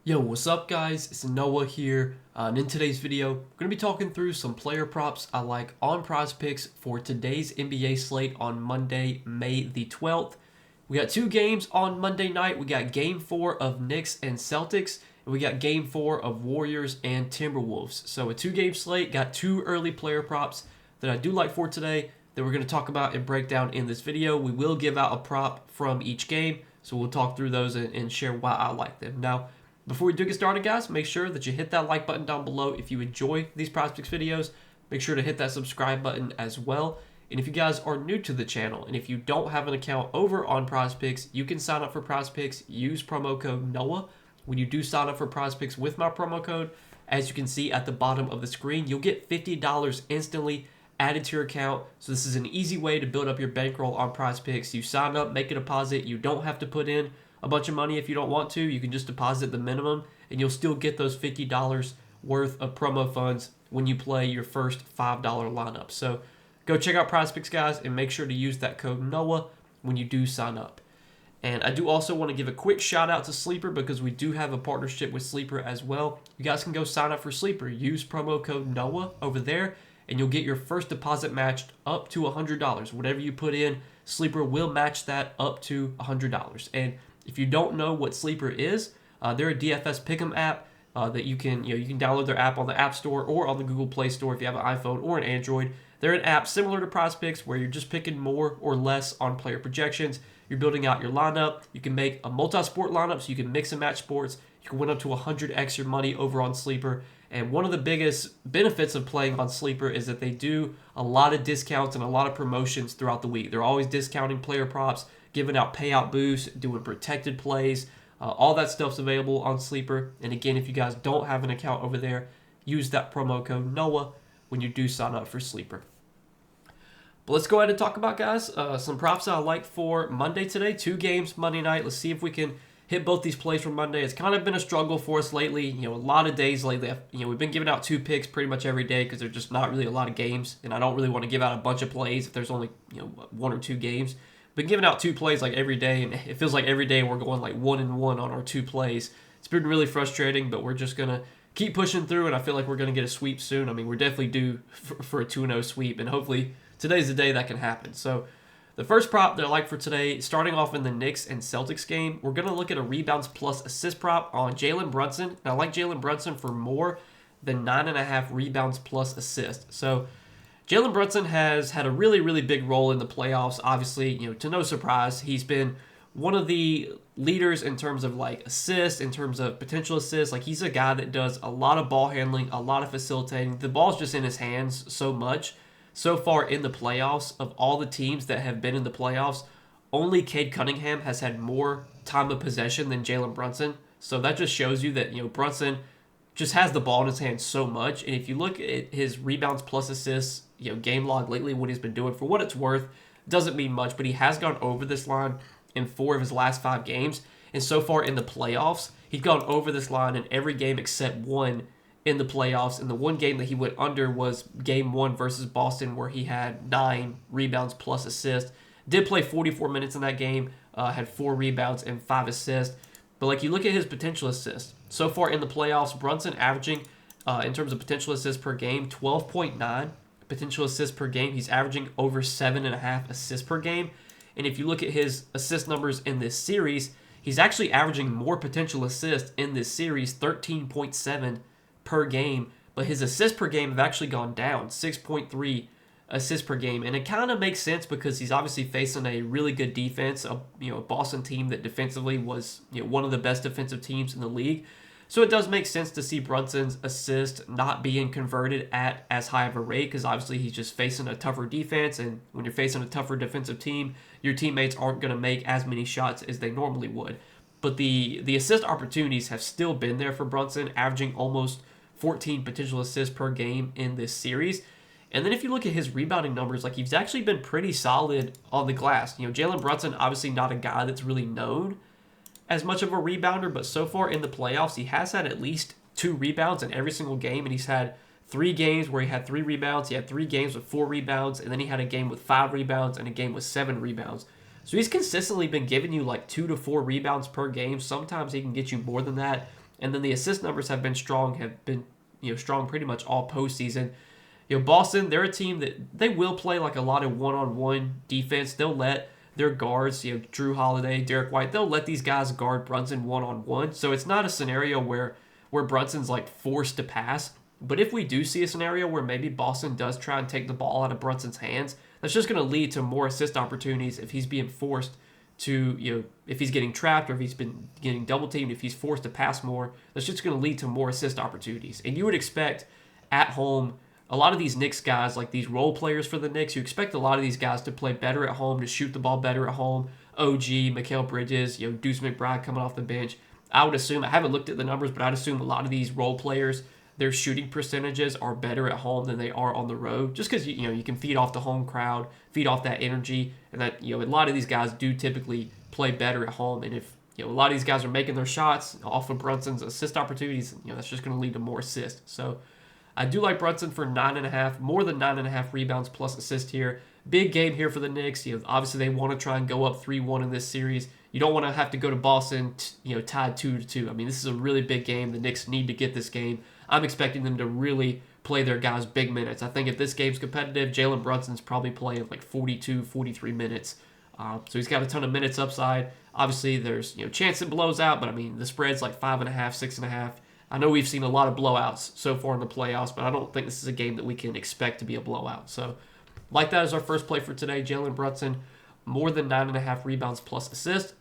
Yo, what's up guys? It's Noah here, and in today's video, we're going to be talking through some player props I like on Prizepicks for today's NBA slate on Monday, May the 12th. We got two games on Monday night. We got Game 4 of Knicks and Celtics, and we got Game 4 of Warriors and Timberwolves. So a two-game slate, got two early player props that I do like for today that we're going to talk about and break down in this video. We will give out a prop from each game, so we'll talk through those and share why I like them. Now, before we do get started, guys, make sure that you hit that like button down below if you enjoy these Prizepicks videos. Make sure to hit that subscribe button as well. And if you guys are new to the channel and if you don't have an account over on Prizepicks, you can sign up for Prizepicks. Use promo code NOAH. When you do sign up for Prizepicks with my promo code, as you can see at the bottom of the screen, you'll get $50 instantly added to your account. So this is an easy way to build up your bankroll on Prizepicks. You sign up, make a deposit. You don't have to put in a bunch of money if you don't want to. You can just deposit the minimum and you'll still get those $50 worth of promo funds when you play your first $5 lineup. So go check out Prizepicks, guys, and make sure to use that code NOAH when you do sign up. And I do also want to give a quick shout out to Sleeper because we do have a partnership with Sleeper as well. You guys can go sign up for Sleeper. Use promo code NOAH over there and you'll get your first deposit matched up to $100. Whatever you put in, Sleeper will match that up to $100. And if you don't know what Sleeper is, they're a DFS pick'em app that you can download their app on the App Store or on the Google Play Store if you have an iPhone or an Android. They're an app similar to Prizepicks where you're just picking more or less on player projections. You're building out your lineup. You can make a multi-sport lineup so you can mix and match sports. You can win up to 100x your money over on Sleeper. And one of the biggest benefits of playing on Sleeper is that they do a lot of discounts and a lot of promotions throughout the week. They're always discounting player props, giving out payout boosts, doing protected plays. All that stuff's available on Sleeper. And again, if you guys don't have an account over there, use that promo code NOAH when you do sign up for Sleeper. But let's go ahead and talk about, guys, some props I like for Monday today. Two games Monday night. Let's see if we can hit both these plays from Monday. It's kind of been a struggle for us lately. A lot of days lately. We've been giving out two picks pretty much every day because there's just not really a lot of games. And I don't really want to give out a bunch of plays if there's only, one or two games. Been giving out two plays like every day, and it feels like every day we're going like 1-1 on our two plays. It's been really frustrating, but we're just going to keep pushing through, and I feel like we're going to get a sweep soon. I mean, we're definitely due for a 2-0 sweep, and hopefully today's the day that can happen. So the first prop that I like for today, starting off in the Knicks and Celtics game, we're going to look at a rebounds plus assist prop on Jalen Brunson. And I like Jalen Brunson for more than 9.5 rebounds plus assist. So Jalen Brunson has had a really, really big role in the playoffs. Obviously, to no surprise, he's been one of the leaders in terms of like assists, in terms of potential assists. Like, he's a guy that does a lot of ball handling, a lot of facilitating. The ball's just in his hands so much. So far in the playoffs, of all the teams that have been in the playoffs, only Cade Cunningham has had more time of possession than Jalen Brunson. So that just shows you that, Brunson just has the ball in his hands so much. And if you look at his rebounds plus assists, game log lately, what he's been doing, for what it's worth, doesn't mean much, but he has gone over this line in 4 of his last 5 games. And so far in the playoffs, he's gone over this line in every game except one in the playoffs. And the one game that he went under was game 1 versus Boston, where he had 9 rebounds plus assists. Did play 44 minutes in that game, had 4 rebounds and 5 assists. But like, you look at his potential assists. So far in the playoffs, Brunson averaging, in terms of potential assists per game, 12.9 potential assists per game. He's averaging over 7.5 assists per game. And if you look at his assist numbers in this series, he's actually averaging more potential assists in this series, 13.7 per game. But his assists per game have actually gone down, 6.3 assists per game. And it kind of makes sense because he's obviously facing a really good defense, a Boston team that defensively was one of the best defensive teams in the league. So it does make sense to see Brunson's assist not being converted at as high of a rate because obviously he's just facing a tougher defense, and when you're facing a tougher defensive team, your teammates aren't going to make as many shots as they normally would. But the assist opportunities have still been there for Brunson, averaging almost 14 potential assists per game in this series. And then if you look at his rebounding numbers, like, he's actually been pretty solid on the glass. Jalen Brunson, obviously not a guy that's really known as much of a rebounder, but so far in the playoffs, he has had at least 2 rebounds in every single game, and he's had 3 games where he had 3 rebounds. He had 3 games with 4 rebounds, and then he had a game with 5 rebounds and a game with 7 rebounds. So he's consistently been giving you like 2 to 4 rebounds per game. Sometimes he can get you more than that. And then the assist numbers have been strong, strong pretty much all postseason. Boston, they're a team that they will play like a lot of one-on-one defense. They'll let their guards, Drew Holiday, Derek White, they'll let these guys guard Brunson one-on-one. So it's not a scenario where Brunson's like forced to pass. But if we do see a scenario where maybe Boston does try and take the ball out of Brunson's hands, that's just going to lead to more assist opportunities if he's being forced to, if he's getting trapped or if he's been getting double teamed, if he's forced to pass more, that's just going to lead to more assist opportunities. And you would expect at home, a lot of these Knicks guys, like these role players for the Knicks, you expect a lot of these guys to play better at home, to shoot the ball better at home. OG, Mikal Bridges, Deuce McBride coming off the bench. I would assume, I haven't looked at the numbers, but I'd assume a lot of these role players, their shooting percentages are better at home than they are on the road, just because you can feed off the home crowd, feed off that energy, and that a lot of these guys do typically play better at home. And if a lot of these guys are making their shots off of Brunson's assist opportunities, that's just going to lead to more assists. So I do like Brunson for 9.5, more than 9.5 rebounds plus assist here. Big game here for the Knicks. Obviously they want to try and go up 3-1 in this series. You don't want to have to go to Boston, tied 2-2. I mean, this is a really big game. The Knicks need to get this game. I'm expecting them to really play their guys big minutes. I think if this game's competitive, Jalen Brunson's probably playing like 42, 43 minutes. So he's got a ton of minutes upside. Obviously, there's chance it blows out, but I mean the spread's like 5.5, 6.5. I know we've seen a lot of blowouts so far in the playoffs, but I don't think this is a game that we can expect to be a blowout. So, like that is our first play for today. Jalen Brunson, more than 9.5 rebounds plus assist.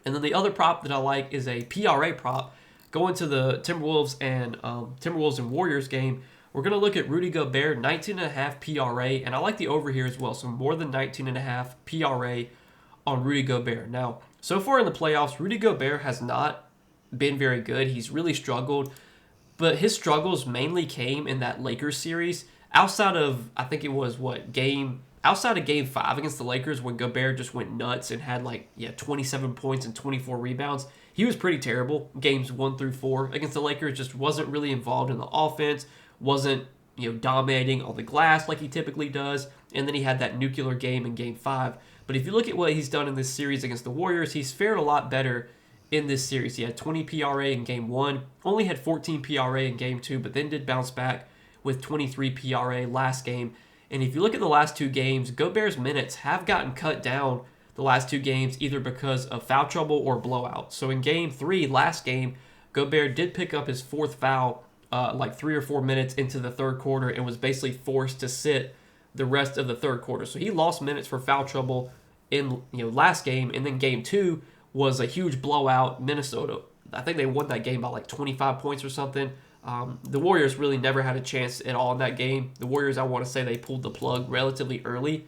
And then the other prop that I like is a PRA prop. Going to the Timberwolves and Warriors game, we're going to look at Rudy Gobert, 19.5 PRA, and I like the over here as well, so more than 19.5 PRA on Rudy Gobert. Now, so far in the playoffs, Rudy Gobert has not been very good. He's really struggled, but his struggles mainly came in that Lakers series. Outside of, I think it was, outside of Game 5 against the Lakers when Gobert just went nuts and had 27 points and 24 rebounds, he was pretty terrible. Games 1 through 4 against the Lakers, just wasn't really involved in the offense, wasn't dominating on the glass like he typically does, and then he had that nuclear game in Game 5. But if you look at what he's done in this series against the Warriors, he's fared a lot better in this series. He had 20 PRA in Game 1, only had 14 PRA in Game 2, but then did bounce back with 23 PRA last game. And if you look at the last two games, Gobert's minutes have gotten cut down the last two games, either because of foul trouble or blowout. So in Game 3, last game, Gobert did pick up his fourth foul 3 or 4 minutes into the third quarter and was basically forced to sit the rest of the third quarter. So he lost minutes for foul trouble in last game, and then Game 2 was a huge blowout. Minnesota, I think they won that game by 25 points or something. The Warriors really never had a chance at all in that game. The Warriors, I want to say, they pulled the plug relatively early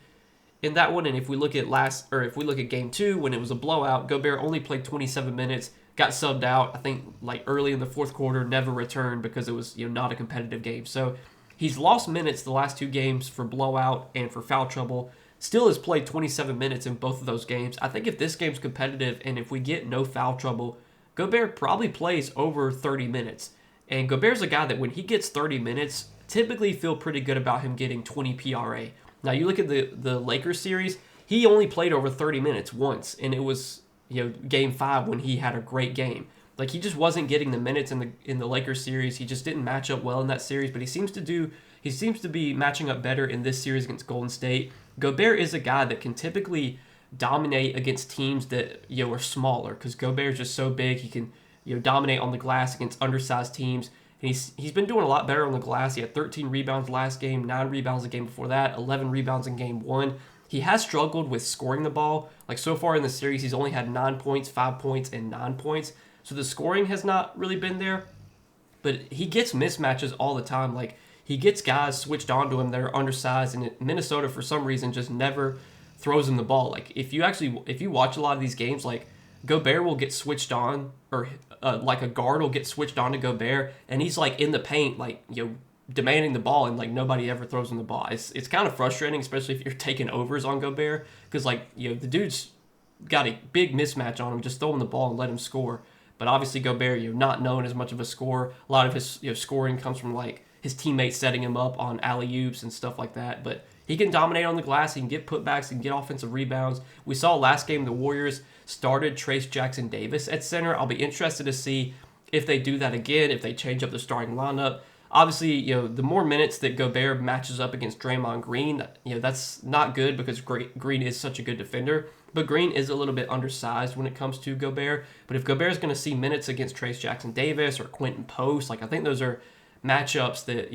in that one. And if we look at Game 2, when it was a blowout, Gobert only played 27 minutes, got subbed out, I think early in the fourth quarter, never returned because it was not a competitive game. So he's lost minutes the last two games for blowout and for foul trouble. Still has played 27 minutes in both of those games. I think if this game's competitive and if we get no foul trouble, Gobert probably plays over 30 minutes. And Gobert's a guy that when he gets 30 minutes, typically feel pretty good about him getting 20 PRA. Now, you look at the Lakers series, he only played over 30 minutes once, and it was Game 5 when he had a great game. He just wasn't getting the minutes in the Lakers series. He just didn't match up well in that series, but he seems to be matching up better in this series against Golden State. Gobert is a guy that can typically dominate against teams that are smaller, because Gobert is just so big. He can dominate on the glass against undersized teams. And he's been doing a lot better on the glass. He had 13 rebounds last game, 9 rebounds the game before that, 11 rebounds in Game 1. He has struggled with scoring the ball. So far in the series, he's only had 9 points, 5 points, and 9 points. So the scoring has not really been there. But he gets mismatches all the time. He gets guys switched onto him that are undersized, and Minnesota, for some reason, just never throws him the ball. If you watch a lot of these games, Gobert will get switched on, or a guard will get switched on to Gobert, and he's in the paint, demanding the ball, and nobody ever throws him the ball. It's kind of frustrating, especially if you're taking overs on Gobert, because the dude's got a big mismatch on him. Just throw him the ball and let him score. But obviously Gobert, not known as much of a scorer. A lot of his scoring comes from his teammates setting him up on alley-oops and stuff like that. But he can dominate on the glass. He can get putbacks. He can get offensive rebounds. We saw last game the Warriors started Trace Jackson Davis at center. I'll be interested to see if they do that again, if they change up the starting lineup. Obviously, the more minutes that Gobert matches up against Draymond Green, that's not good because Green is such a good defender. But Green is a little bit undersized when it comes to Gobert. But if Gobert is going to see minutes against Trace Jackson-Davis or Quentin Post, I think those are matchups that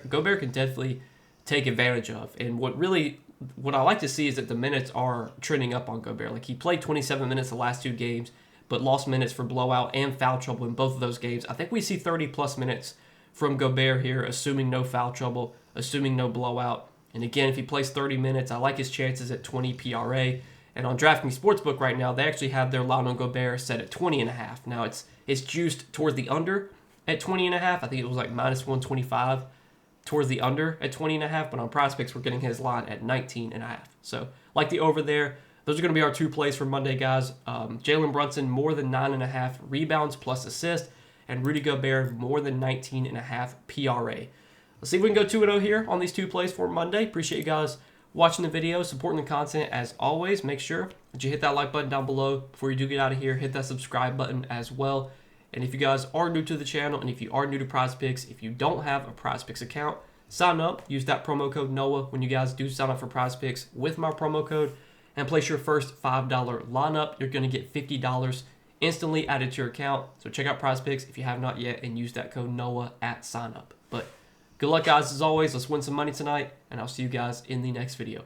Gobert can definitely take advantage of. And what I like to see is that the minutes are trending up on Gobert. He played 27 minutes the last 2 games, but lost minutes for blowout and foul trouble in both of those games. I think we see 30-plus minutes from Gobert here, assuming no foul trouble, assuming no blowout. And again, if he plays 30 minutes, I like his chances at 20 PRA. And on DraftKings Sportsbook right now, they actually have their line on Gobert set at 20.5. Now, it's juiced towards the under at 20.5. I think it was minus 125 towards the under at 20.5. But on Prizepicks, we're getting his line at 19.5. So, like the over there. Those are going to be our 2 plays for Monday, guys. Jalen Brunson, more than 9.5 rebounds plus assist. And Rudy Gobert, more than 19.5 PRA. Let's see if we can go 2-0 here on these 2 plays for Monday. Appreciate you guys watching the video, supporting the content as always. Make sure that you hit that like button down below before you do get out of here. Hit that subscribe button as well. And if you guys are new to the channel and if you are new to Prizepicks, if you don't have a Prizepicks account, sign up. Use that promo code NOAH when you guys do sign up for Prizepicks with my promo code and place your first $5 lineup. You're going to get $50 instantly added to your account. So check out Prizepicks if you have not yet and use that code NOAH at sign up. But good luck, guys, as always. Let's win some money tonight, and I'll see you guys in the next video.